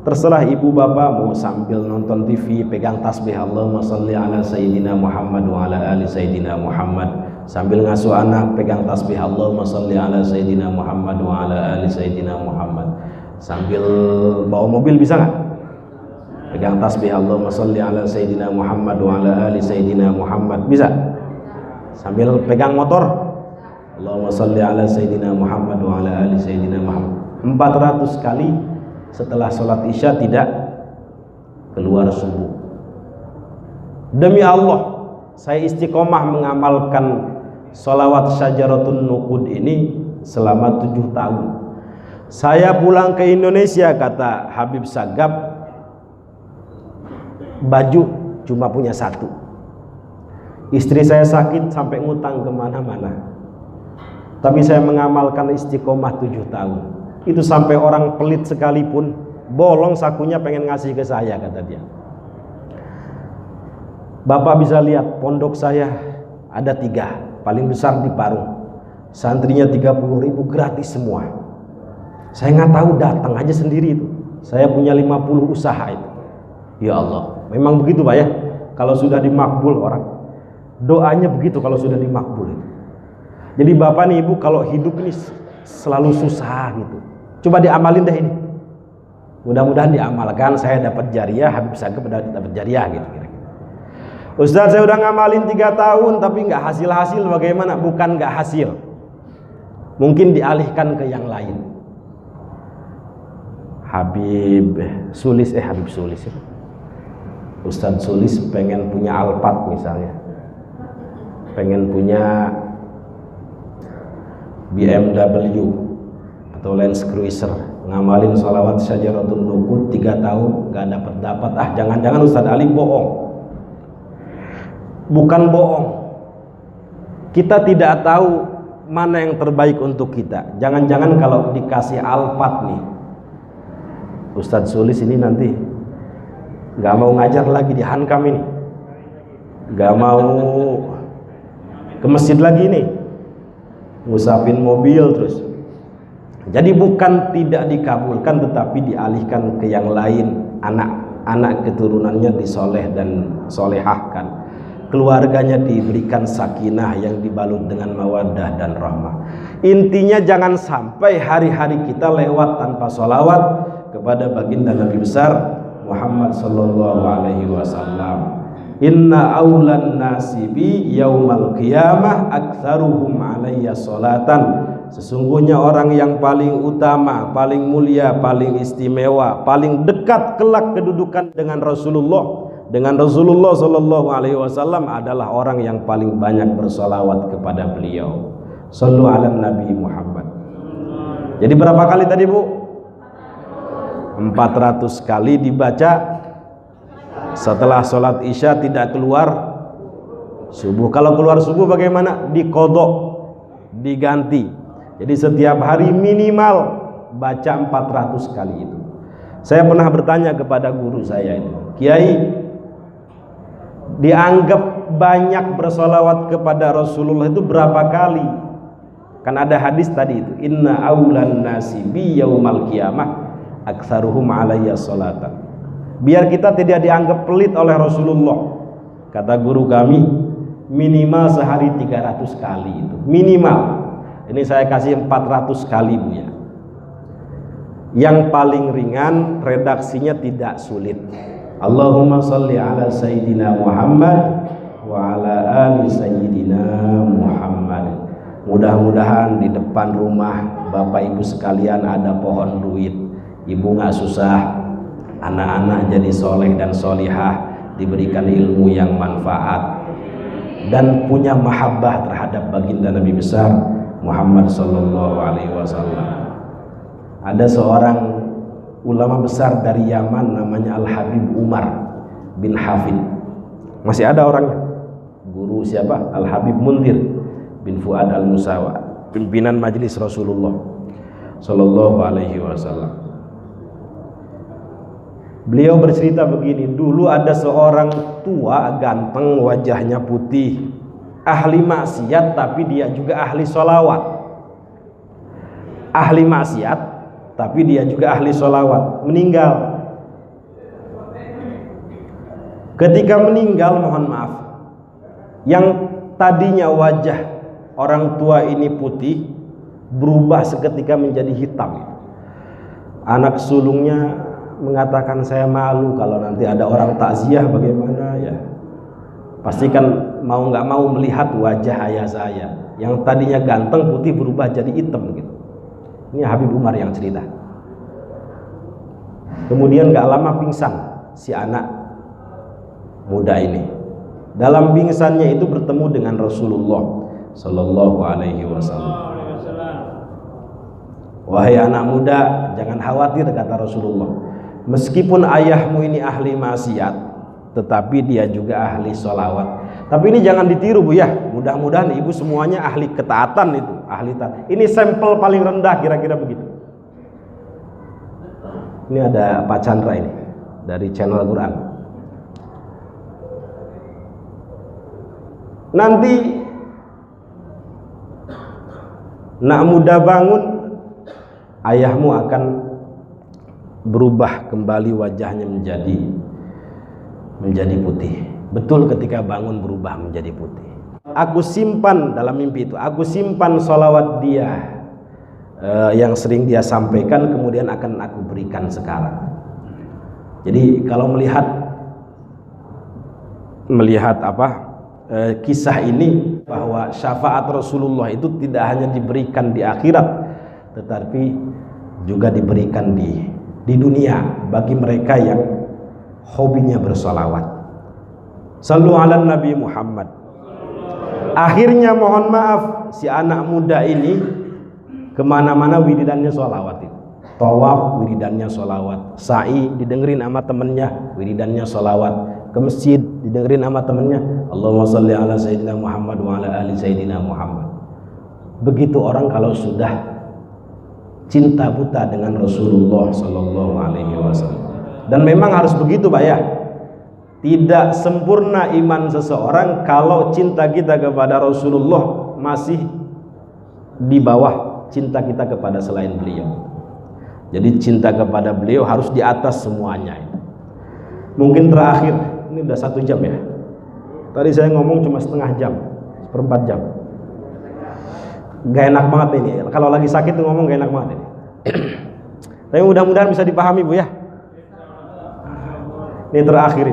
Terserah ibu bapak mau sambil nonton TV pegang tasbih Allahumma sholli ala sayyidina Muhammad wa ala ali sayyidina Muhammad, sambil ngasuh anak pegang tasbih Allahumma sholli ala sayyidina Muhammad wa ala ali sayyidina Muhammad, sambil bawa mobil bisa nggak? Pegang tasbih Allahumma sholli ala sayyidina Muhammad wa ala ali sayyidina Muhammad, bisa? Sambil pegang motor Allahumma sholli ala sayyidina Muhammad wa ala ali sayyidina Muhammad 400 kali setelah sholat isya, tidak keluar subuh. Demi Allah, saya istiqomah mengamalkan sholawat Syajaratun Nukud ini selama 7 tahun. Saya pulang ke Indonesia, kata Habib Sagaf, baju cuma punya 1, Istri saya sakit sampai ngutang kemana-mana, tapi saya mengamalkan istiqomah 7 tahun. Itu sampai orang pelit sekalipun bolong sakunya pengen ngasih ke saya, kata dia. Bapak bisa lihat pondok saya ada 3, paling besar di Parung. Santrinya 30.000 gratis semua. Saya nggak tahu, datang aja sendiri itu. Saya punya 50 usaha itu. Ya Allah, memang begitu Pak ya. Kalau sudah dimakbul orang, doanya begitu kalau sudah dimakbul itu. Jadi Bapak nih Ibu kalau hidup ini selalu susah gitu, coba diamalin deh ini. Mudah-mudahan diamalkan, saya dapat jariah, Habib Sagep dapat jariah gitu kira-kira. Ustadz, saya udah ngamalin 3 tahun tapi nggak hasil-hasil, bagaimana? Bukan nggak hasil, mungkin dialihkan ke yang lain. Habib Sulis ya. Ustadz Sulis pengen punya Alphard misalnya, pengen punya BMW atau Land Cruiser, ngamalin sholawat Syajaratul Nuqud 3 tahun nggak dapat. Jangan-jangan Ustadz Ali bohong. Bukan bohong, kita tidak tahu mana yang terbaik untuk kita. Jangan-jangan kalau dikasih Alphard nih, Ustadz Sulis ini nanti nggak mau ngajar lagi di Hankam ini, nggak mau ke masjid lagi nih, ngusapin mobil terus. Jadi bukan tidak dikabulkan, tetapi dialihkan ke yang lain. Anak keturunannya disoleh dan solehahkan, keluarganya diberikan sakinah yang dibalut dengan mawaddah dan rahmah. Intinya jangan sampai hari-hari kita lewat tanpa sholawat kepada baginda Nabi besar Muhammad sallallahu alaihi wasallam. Inna awlan nasi bi yaumal qiyamah aktsaruhum alayya sholatan. Sesungguhnya orang yang paling utama, paling mulia, paling istimewa, paling dekat kelak kedudukan dengan Rasulullah sallallahu alaihi wasallam adalah orang yang paling banyak bersolawat kepada beliau. Shallu ala Nabi Muhammad. Jadi berapa kali tadi Bu? 400 kali dibaca setelah sholat isya, tidak keluar subuh. Kalau keluar subuh bagaimana? Diqodho, diganti. Jadi setiap hari minimal baca 400 kali itu. Saya pernah bertanya kepada guru saya itu, Kiai, dianggap banyak bersolawat kepada Rasulullah itu berapa kali? Kan ada hadis tadi itu, inna awlan nasi bi yaumal qiyamah aktsaruhum alayya sholatan. Biar kita tidak dianggap pelit oleh Rasulullah, kata guru kami, minimal sehari 300 kali itu minimal. Ini saya kasih 400 kali Bu ya. Yang paling ringan, redaksinya tidak sulit. Allahumma sholli ala Sayyidina Muhammad wa ala ali Sayyidina Muhammad. Mudah-mudahan di depan rumah Bapak Ibu sekalian ada pohon duit, Ibu nggak susah, anak-anak jadi soleh dan solihah, diberikan ilmu yang manfaat, dan punya mahabbah terhadap baginda Nabi besar Muhammad sallallahu alaihi wasallam. Ada seorang ulama besar dari Yaman namanya Al-Habib Umar bin Hafid. Masih ada orangnya. Guru siapa? Al-Habib Mundir bin Fuad Al-Musawa, pimpinan majelis Rasulullah sallallahu alaihi wasallam. Beliau bercerita begini, dulu ada seorang tua ganteng, wajahnya putih, ahli maksiat tapi dia juga ahli sholawat. Ahli maksiat tapi dia juga ahli sholawat. Meninggal. Ketika meninggal, mohon maaf, yang tadinya wajah orang tua ini putih berubah seketika menjadi hitam. Anak sulungnya mengatakan, saya malu kalau nanti ada orang takziah bagaimana ya. Pastikan mau nggak mau melihat wajah ayah saya yang tadinya ganteng putih berubah jadi hitam gitu. Ini Habib Umar yang cerita. Kemudian nggak lama pingsan si anak muda ini. Dalam pingsannya itu bertemu dengan Rasulullah sallallahu alaihi wasallam. Wahai anak muda, jangan khawatir, kata Rasulullah. Meskipun ayahmu ini ahli maksiat, tetapi dia juga ahli sholawat. Tapi ini jangan ditiru Bu ya. Mudah-mudahan ibu semuanya ahli ketaatan itu, ahli taat. Ini sampel paling rendah kira-kira begitu. Ini ada Pak Chandra ini dari channel Al-Quran. Nanti nak muda bangun, ayahmu akan berubah kembali wajahnya menjadi putih. Betul, ketika bangun berubah menjadi putih. Aku simpan dalam mimpi itu, aku simpan sholawat dia yang sering dia sampaikan, kemudian akan aku berikan sekarang. Jadi kalau melihat kisah ini, bahwa syafaat Rasulullah itu tidak hanya diberikan di akhirat, tetapi juga diberikan di dunia bagi mereka yang hobinya bersolawat. Sallu ala Nabi Muhammad. Akhirnya mohon maaf, si anak muda ini kemana-mana wiridannya sholawat itu. Tawaf wiridannya sholawat, sa'i didengerin sama temennya wiridannya sholawat, ke masjid didengerin sama temennya Allahumma sholli ala Sayyidina Muhammad wa ala ali Sayyidina Muhammad. Begitu orang kalau sudah cinta buta dengan Rasulullah Sallallahu Alaihi Wasallam. Dan memang harus begitu Pak ya. Tidak sempurna iman seseorang kalau cinta kita kepada Rasulullah masih di bawah cinta kita kepada selain beliau. Jadi cinta kepada beliau harus di atas semuanya. Mungkin terakhir, ini udah 1 jam ya. Tadi saya ngomong cuma setengah jam, 1/4 jam. Gak enak banget ini. Kalau lagi sakit tuh ngomong gak enak banget ini. Tapi mudah-mudahan bisa dipahami Bu ya. Ini terakhir.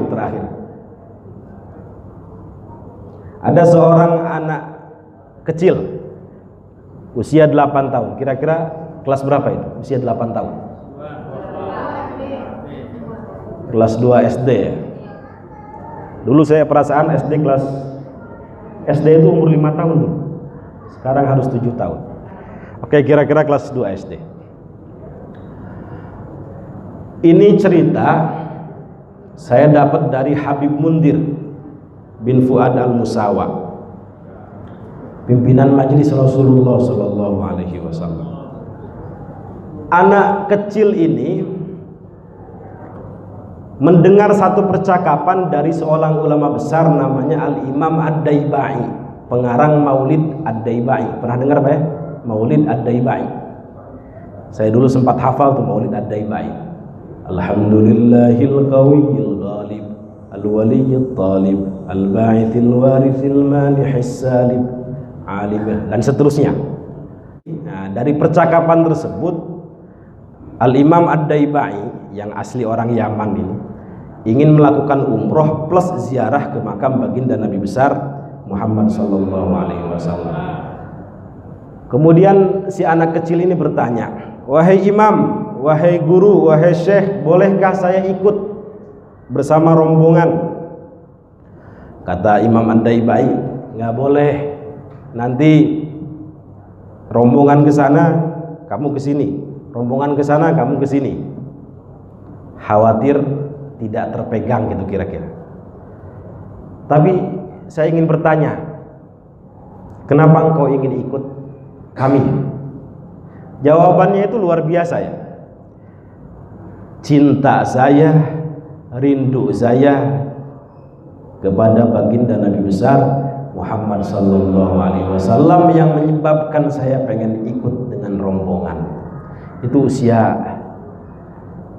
Ada seorang anak kecil usia 8 tahun. Kira-kira kelas berapa itu? Usia 8 tahun. Kelas 2 SD ya. Dulu saya perasaan SD itu umur 5 tahun. Sekarang harus 7 tahun. Oke, kira-kira kelas 2 SD. Ini cerita saya dapat dari Habib Mundir bin Fuad Al-Musawa, pimpinan Majelis Rasulullah Sallallahu Alaihi Wasallam. Anak kecil ini mendengar satu percakapan dari seorang ulama besar namanya Al-Imam Ad-Daibai, pengarang Maulid Ad-Daibai. Pernah dengar Pak ya? Maulid Ad-Daibai. Saya dulu sempat hafal tuh Maulid Ad-Daibai. Alhamdulillahil qawiyil ghalib al-waliyyit talib al-ba'ithil warithil malihis salib alimah, dan seterusnya. Nah, dari percakapan tersebut Al-Imam Ad-Daibai yang asli orang Yaman ini ingin melakukan umroh plus ziarah ke makam baginda Nabi besar Muhammad Sallallahu Alaihi Wasallam. Kemudian si anak kecil ini bertanya, wahai imam, wahai guru, wahai syekh, bolehkah saya ikut bersama rombongan? Kata Imam Ad-Daibai, nggak boleh. Nanti rombongan ke sana, kamu ke sini. Rombongan ke sana, kamu ke sini. Khawatir tidak terpegang gitu kira-kira. Tapi saya ingin bertanya, kenapa engkau ingin ikut kami? Jawabannya itu luar biasa ya. Cinta saya, rindu saya kepada baginda Nabi besar Muhammad Sallallahu Alaihi Wasallam yang menyebabkan saya pengen ikut dengan rombongan. Itu usia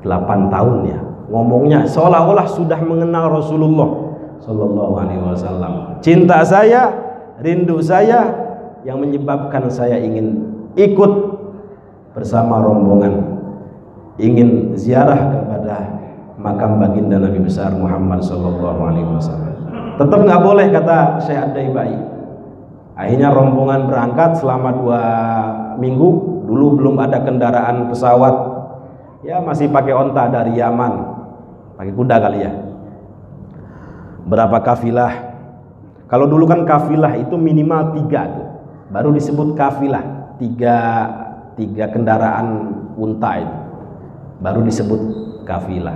8 tahun ya. Ngomongnya seolah-olah sudah mengenal Rasulullah Sallallahu Alaihi Wasallam. Cinta saya, rindu saya yang menyebabkan saya ingin ikut bersama rombongan, ingin ziarah kepada makam baginda Nabi besar Muhammad Sallallahu Alaihi Wasallam. Tetap nggak boleh, kata Syekh Ad-Daibai. Akhirnya rombongan berangkat selama 2 minggu. Dulu belum ada kendaraan pesawat, ya masih pakai onta dari Yaman, pakai kuda kali ya. Berapa kafilah? Kalau dulu kan kafilah itu minimal 3 tuh, baru disebut kafilah. 3 kendaraan unta itu baru disebut kafilah.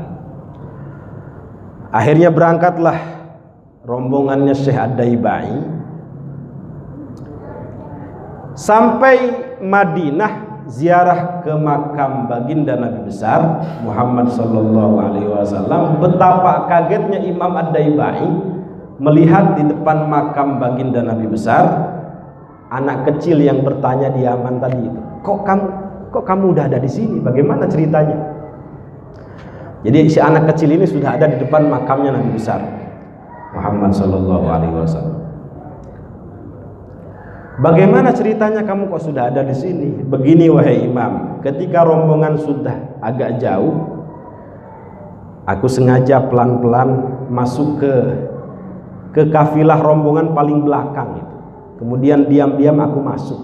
Akhirnya berangkatlah rombongannya Syekh Ad-Daibai sampai Madinah, ziarah ke makam baginda Nabi besar Muhammad sallallahu alaihi wasallam. Betapa kagetnya Imam Ad-Daibai melihat di depan makam baginda Nabi besar anak kecil yang bertanya di Yaman tadi itu, kok kamu udah ada di sini? Bagaimana ceritanya? Jadi si anak kecil ini sudah ada di depan makamnya Nabi besar Muhammad sallallahu alaihi wasallam. Bagaimana ceritanya kamu kok sudah ada di sini? Begini wahai Imam, ketika rombongan sudah agak jauh, aku sengaja pelan-pelan masuk ke kafilah rombongan paling belakang itu. Kemudian diam-diam aku masuk.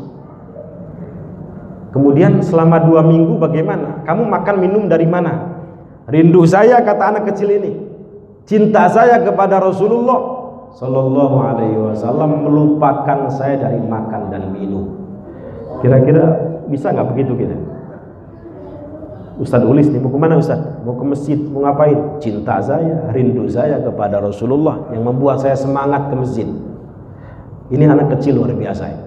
Kemudian selama 2 minggu bagaimana? Kamu makan minum dari mana? Rindu saya, kata anak kecil ini, cinta saya kepada Rasulullah sallallahu alaihi wasallam melupakan saya dari makan dan minum. Kira-kira bisa nggak begitu kita? Ustadz Ulis nih, mau kemana Ustadz? Mau ke masjid, mau ngapain? Cinta saya, rindu saya kepada Rasulullah yang membuat saya semangat ke masjid. Ini anak kecil luar biasa ya.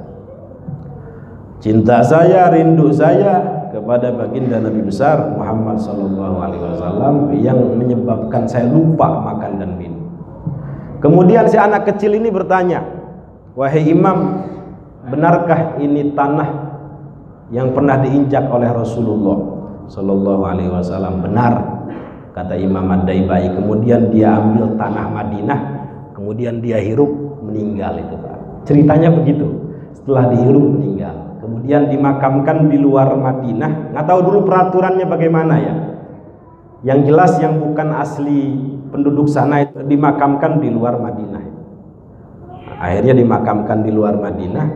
Cinta saya, rindu saya kepada baginda Nabi besar Muhammad sallallahu alaihi wasallam yang menyebabkan saya lupa makan dan minum. Kemudian si anak kecil ini bertanya, wahai Imam, benarkah ini tanah yang pernah diinjak oleh Rasulullah sallallahu alaihi wasallam? Benar, kata Imam Ad-Daibai. Kemudian dia ambil tanah Madinah, kemudian dia hirup, meninggal itu Pak. Ceritanya begitu. Setelah dihirup meninggal, kemudian dimakamkan di luar Madinah. Nggak tahu dulu peraturannya bagaimana ya. Yang jelas yang bukan asli penduduk sana itu dimakamkan di luar Madinah. Akhirnya dimakamkan di luar Madinah.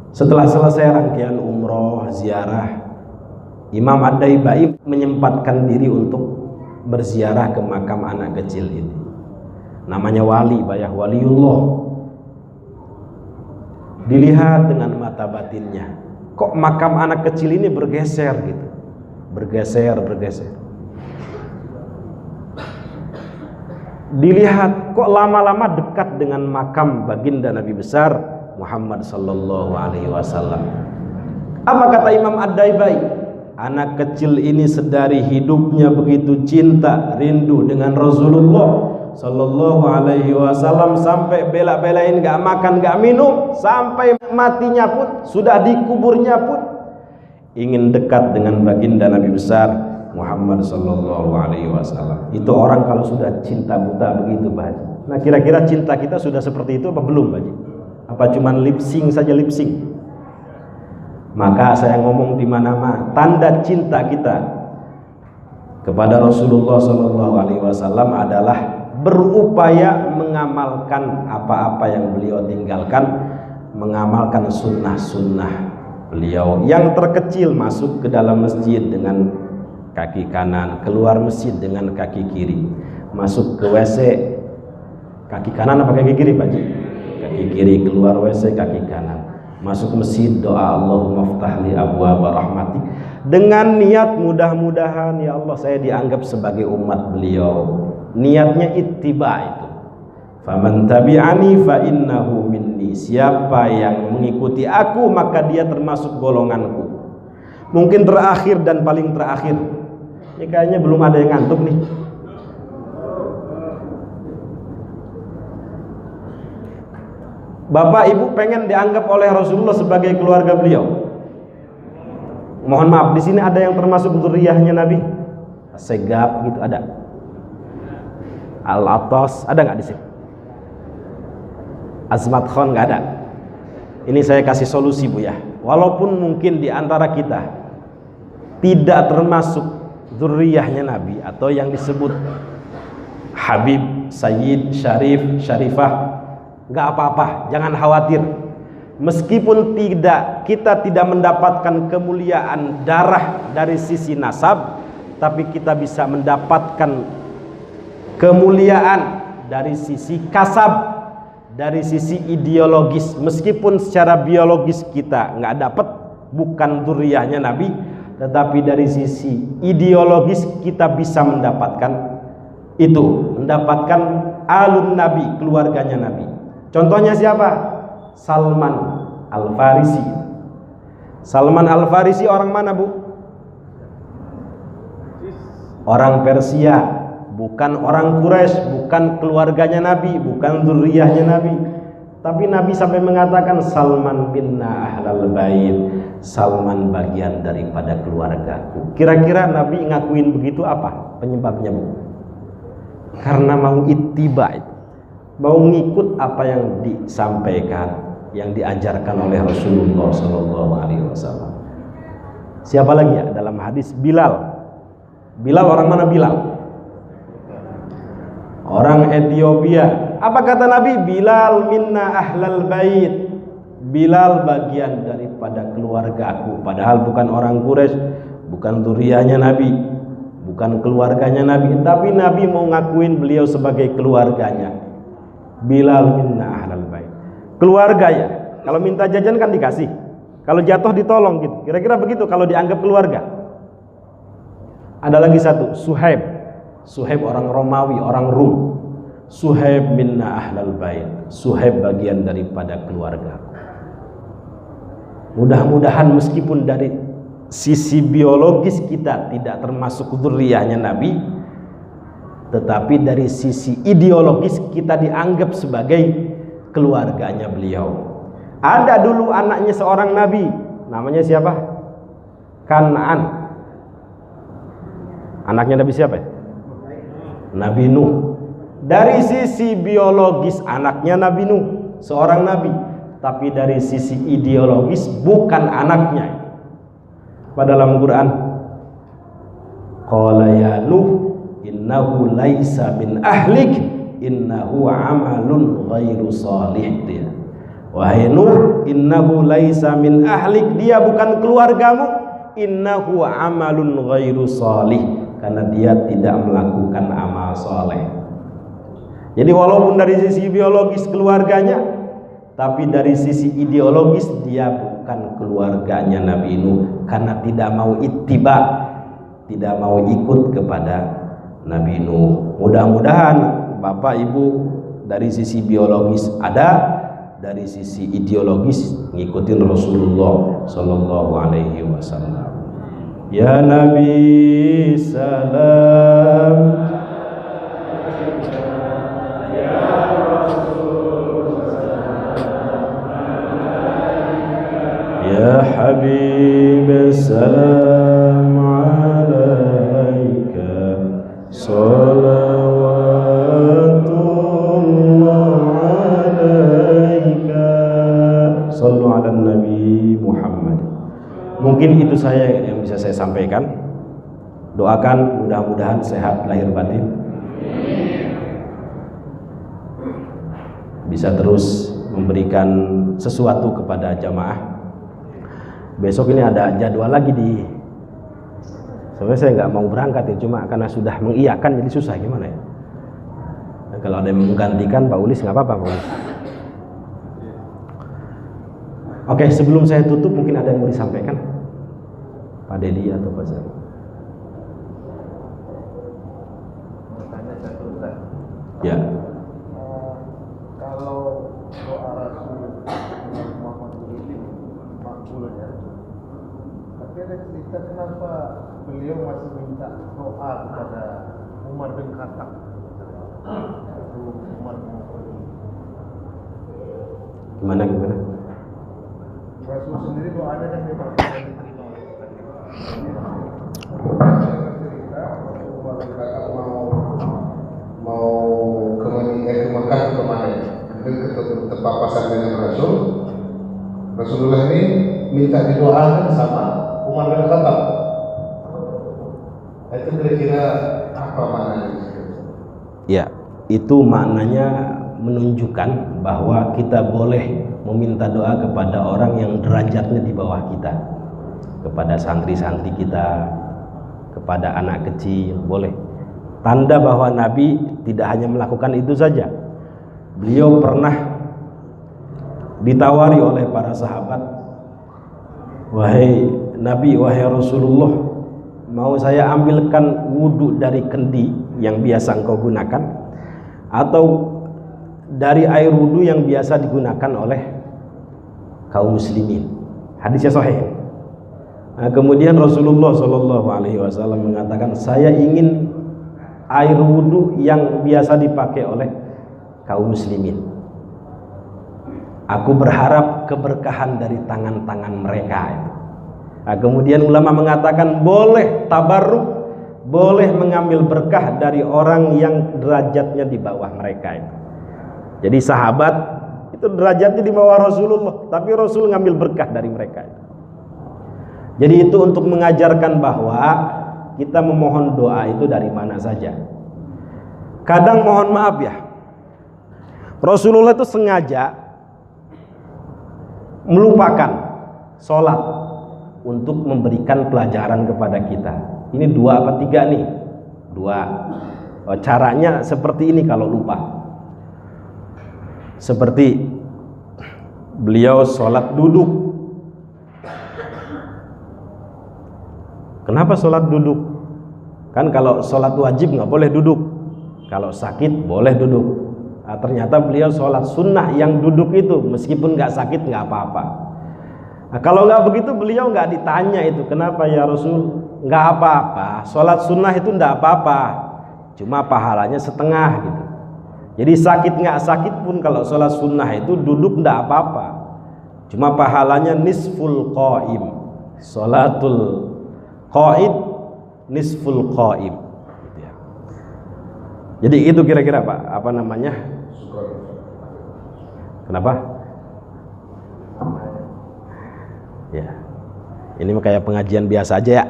Setelah selesai rangkaian umroh, ziarah, Imam Ad-Daibai menyempatkan diri untuk berziarah ke makam anak kecil ini. Namanya wali, bayah waliullah. Dilihat dengan mata batinnya, kok makam anak kecil ini bergeser gitu, bergeser. Dilihat kok lama-lama dekat dengan makam baginda Nabi besar Muhammad sallallahu alaihi wasallam. Apa kata Imam Ad-Daibai? Anak kecil ini sedari hidupnya begitu cinta, rindu dengan Rasulullah sallallahu alaihi wasallam, sampai bela-belain gak makan gak minum, sampai matinya pun, sudah dikuburnya pun ingin dekat dengan baginda Nabi besar Muhammad sallallahu alaihi wasallam. Itu orang kalau sudah cinta buta begitu Pak Haji. Nah kira-kira cinta kita sudah seperti itu apa belum Pak Haji? Apa cuman lip sync saja, lip sync? Maka saya ngomong di mana-mana, tanda cinta kita kepada Rasulullah sallallahu alaihi wasallam adalah berupaya mengamalkan apa-apa yang beliau tinggalkan, mengamalkan sunnah-sunnah beliau. Yang terkecil masuk ke dalam masjid dengan kaki kanan, keluar masjid dengan kaki kiri. Masuk ke WC kaki kanan apa kaki kiri Pak Ji? Kaki kiri, keluar WC kaki kanan. Masuk masjid doa Allahumma ftahli abwaaba rahmatik, dengan niat mudah-mudahan ya Allah saya dianggap sebagai umat beliau. Niatnya ittiba itu. Faman tabi'ani fa innahu minni. Siapa yang mengikuti aku maka dia termasuk golonganku. Mungkin terakhir dan paling terakhir. Ini kayaknya belum ada yang ngantuk nih. Bapak Ibu pengen dianggap oleh Rasulullah sebagai keluarga beliau. Mohon maaf, di sini ada yang termasuk dzurriyyahnya Nabi? Segap gitu ada. Al-Atas ada nggak di sini? Azmat Khan nggak ada. Ini saya kasih solusi Bu ya. Walaupun mungkin di antara kita tidak termasuk dzurriyyahnya Nabi atau yang disebut Habib, Sayyid, Syarif, Syarifah, nggak apa-apa, jangan khawatir. Meskipun kita tidak mendapatkan kemuliaan darah dari sisi nasab, tapi kita bisa mendapatkan kemuliaan dari sisi kasab, dari sisi ideologis. Meskipun secara biologis kita nggak dapat, bukan dzurriyyahnya Nabi, tetapi dari sisi ideologis kita bisa mendapatkan itu mendapatkan alun Nabi, keluarganya Nabi. Contohnya siapa? Salman Al-Farisi. Salman Al-Farisi orang mana, Bu? Orang Persia, bukan orang Quraisy, bukan keluarganya Nabi, bukan zuriyahnya Nabi. Tapi Nabi sampai mengatakan Salman minna ahlal bait, Salman bagian daripada keluargaku. Kira-kira Nabi ngakuin begitu apa penyebabnya, Bu? Karena mau ittiba, mau ngikut apa yang disampaikan, yang diajarkan oleh Rasulullah SAW. Siapa lagi ya dalam hadis? Bilal. Bilal orang mana Bilal? Orang Ethiopia. Apa kata Nabi? Bilal minna ahlal bait. Bilal bagian daripada keluargaku. Padahal bukan orang Quraisy, bukan zuriyahnya Nabi, bukan keluarganya Nabi, tapi Nabi mau ngakuin beliau sebagai keluarganya. Bilal minna ahlal bait. Keluarga ya. Kalau minta jajan kan dikasih. Kalau jatuh ditolong gitu. Kira-kira begitu kalau dianggap keluarga. Ada lagi satu, Suhaib. Suhaib orang Romawi, orang Rum. Suhaib minna ahlal bait. Suhaib bagian daripada keluarga. Mudah-mudahan meskipun dari sisi biologis kita tidak termasuk dzurriyyahnya Nabi, tetapi dari sisi ideologis kita dianggap sebagai keluarganya beliau. Ada dulu anaknya seorang Nabi, namanya siapa? Kan'an. Anaknya Nabi siapa ya? Nabi Nuh. Dari sisi biologis anaknya Nabi Nuh, seorang Nabi. Tapi dari sisi ideologis bukan anaknya. Pada dalam Quran, qala ya Nuh innahu laisa min ahlik innahu amalun ghairu salih. Dia, wahai Nuh, innahu laisa min ahlik, dia bukan keluargamu, innahu amalun ghairu salih, karena dia tidak melakukan amal soleh. Jadi walaupun dari sisi biologis keluarganya, tapi dari sisi ideologis dia bukan keluarganya Nabi Nuh, karena tidak mau ittiba, tidak mau ikut kepada Nabi Nuh. Mudah-mudahan Bapak Ibu dari sisi biologis ada, dari sisi ideologis ngikutin Rasulullah Sallallahu Alaihi Wasallam. Ya Nabi salam, ya Habib salam alaika, salawatullah alaika, sallu ala Nabi Muhammad. Mungkin itu saya yang bisa saya sampaikan. Doakan mudah-mudahan sehat lahir batin, bisa terus memberikan sesuatu kepada jamaah. Besok ini ada jadwal lagi di, sebenarnya saya nggak mau berangkat ya, cuma karena sudah mengiyakan jadi susah gimana ya. Nah, kalau ada yang menggantikan Pak Ulis nggak apa-apa Pak Ulis. Oke, sebelum saya tutup mungkin ada yang mau disampaikan, Pak Dedi atau Pak Zaki. Ya. Kalau doa Rasul Muhammad ini makbul ya. Tapi ada cerita kenapa beliau masih minta doa kepada Umar bin Khattab. Umar bin Khattab. Gimana? Rasul sendiri doanya kan memang diterima oleh cerita Umar bin Khattab mau ke Mekah atau kemana ya? Kemudian terpapasan dengan Rasulullah ini minta didoakan sama Umar bin Khattab. Itu kira-kira apa maknanya? Ya, itu maknanya menunjukkan bahwa kita boleh meminta doa kepada orang yang derajatnya di bawah kita, kepada santri-santri kita, kepada anak kecil, boleh. Tanda bahwa Nabi tidak hanya melakukan itu saja. Beliau pernah ditawari oleh para sahabat, wahai Nabi, wahai Rasulullah, mau saya ambilkan wudhu dari kendi yang biasa engkau gunakan, atau dari air wudhu yang biasa digunakan oleh kaum muslimin. Hadisnya sahih. Nah, kemudian Rasulullah SAW mengatakan, saya ingin air wudhu yang biasa dipakai oleh kaum muslimin. Aku berharap keberkahan dari tangan-tangan mereka. Nah, kemudian ulama mengatakan boleh tabarruk, boleh mengambil berkah dari orang yang derajatnya di bawah mereka. Jadi sahabat itu derajatnya di bawah Rasulullah, tapi Rasul ngambil berkah dari mereka. Jadi itu untuk mengajarkan bahwa kita memohon doa itu dari mana saja. Kadang mohon maaf ya, Rasulullah itu sengaja melupakan sholat untuk memberikan pelajaran kepada kita. Ini 2 apa 3 nih? 2 caranya seperti ini kalau lupa. Seperti beliau sholat duduk. Kenapa sholat duduk? Kan kalau sholat wajib nggak boleh duduk, kalau sakit boleh duduk. Nah, ternyata beliau sholat sunnah yang duduk itu meskipun nggak sakit nggak apa-apa. Nah, kalau nggak begitu beliau nggak ditanya itu, kenapa ya Rasul? Nggak apa-apa, sholat sunnah itu nggak apa-apa, cuma pahalanya setengah gitu. Jadi sakit nggak sakit pun kalau sholat sunnah itu duduk nggak apa-apa, cuma pahalanya nisful qaim. Sholatul qaid nisful qaim. Jadi itu kira-kira Pak, apa namanya? Kenapa? Ya, ini kayak pengajian biasa aja ya.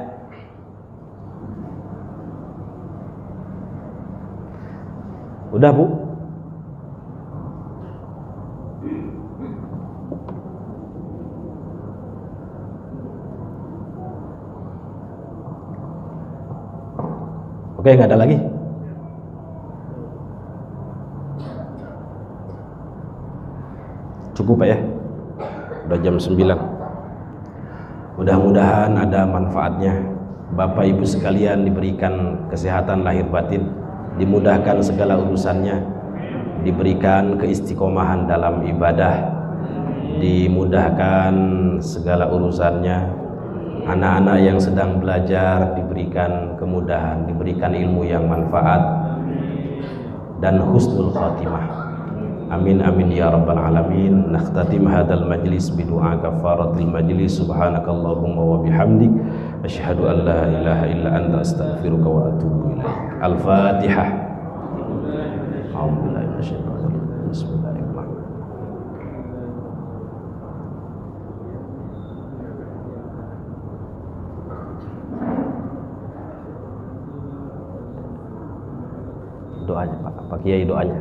Udah Bu? Oke, nggak ada lagi. Cukup Pak ya, udah jam 9. Mudah-mudahan ada manfaatnya. Bapak Ibu sekalian diberikan kesehatan lahir batin, dimudahkan segala urusannya, diberikan keistiqomahan dalam ibadah, dimudahkan segala urusannya. Anak-anak yang sedang belajar diberikan kemudahan, diberikan ilmu yang manfaat dan husnul khatimah. Amin amin ya rabbal alamin. Nakhtatim hadzal majlis bidu'a kafaratil majlis. Subhanakallahumma wa bihamdik asyhadu an la ilaha illa anta astaghfiruka wa atubu ilaik. Al-Fatihah. A'udzubillahi minasyaitonir rajim. Bismillahirrahmanirrahim. Doanya Pak Kiai, doanya.